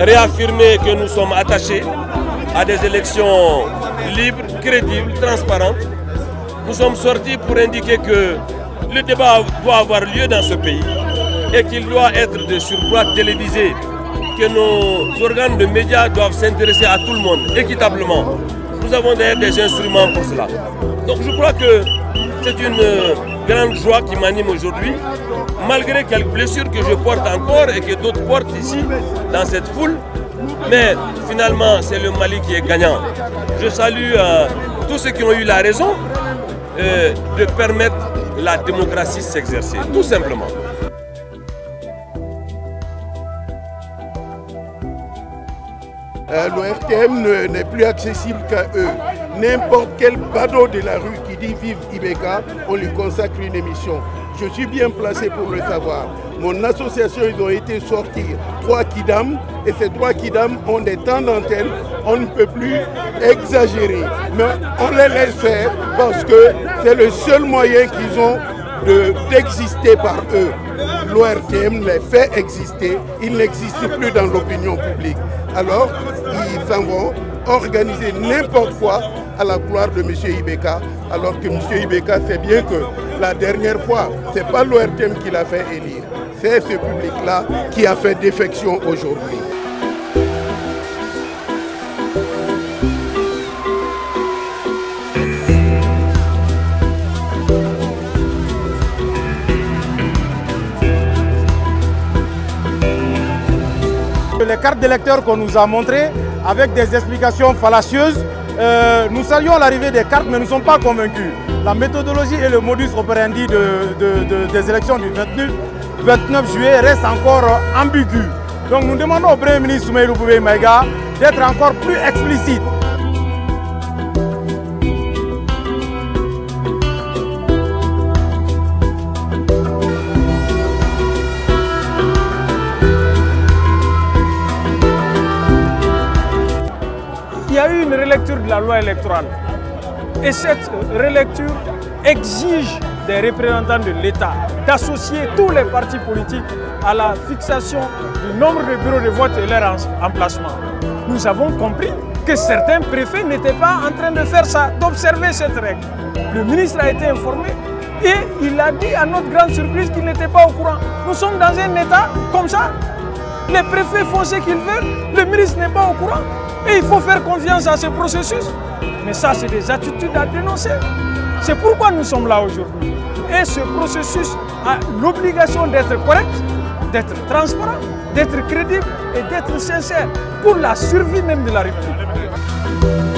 réaffirmer que nous sommes attachés à des élections libres, crédibles, transparentes. Nous sommes sortis pour indiquer que le débat doit avoir lieu dans ce pays et qu'il doit être de surcroît télévisé, que nos organes de médias doivent s'intéresser à tout le monde équitablement. Nous avons d'ailleurs des instruments pour cela. Donc je crois que c'est une grande joie qui m'anime aujourd'hui, malgré quelques blessures que je porte encore et que d'autres portent ici, dans cette foule. Mais finalement, c'est le Mali qui est gagnant. Je salue tous ceux qui ont eu la raison de permettre la démocratie s'exercer, tout simplement. L'ORTM n'est plus accessible qu'à eux. N'importe quel badaud de la rue qui dit vive Ibeka, on lui consacre une émission. Je suis bien placé pour le savoir. Mon association, ils ont été sortir 3 kidam et ces 3 kidam ont des temps d'antenne. On ne peut plus exagérer, mais on les laisse faire parce que c'est le seul moyen qu'ils ont d'exister par eux. L'ORTM les fait exister, ils n'existent plus dans l'opinion publique. Alors, ils s'en vont organiser n'importe quoi à la gloire de M. Ibeka, alors que M. Ibeka sait bien que la dernière fois, ce n'est pas l'ORTM qui l'a fait élire, c'est ce public-là qui a fait défection aujourd'hui. Les cartes d'électeurs qu'on nous a montrées avec des explications fallacieuses, nous saluons l'arrivée des cartes mais nous ne sommes pas convaincus. La méthodologie et le modus operandi des élections du 29 juillet restent encore ambigus. Donc nous demandons au Premier ministre Soumaïlou Boubaye Maïga d'être encore plus explicite. Il y a eu une relecture de la loi électorale et cette relecture exige des représentants de l'État d'associer tous les partis politiques à la fixation du nombre de bureaux de vote et leur emplacement. Nous avons compris que certains préfets n'étaient pas en train de faire ça, d'observer cette règle. Le ministre a été informé et il a dit à notre grande surprise qu'il n'était pas au courant. Nous sommes dans un État comme ça. Les préfets font ce qu'ils veulent, le ministre n'est pas au courant. Et il faut faire confiance à ce processus. Mais ça, c'est des attitudes à dénoncer. C'est pourquoi nous sommes là aujourd'hui. Et ce processus a l'obligation d'être correct, d'être transparent, d'être crédible et d'être sincère pour la survie même de la République.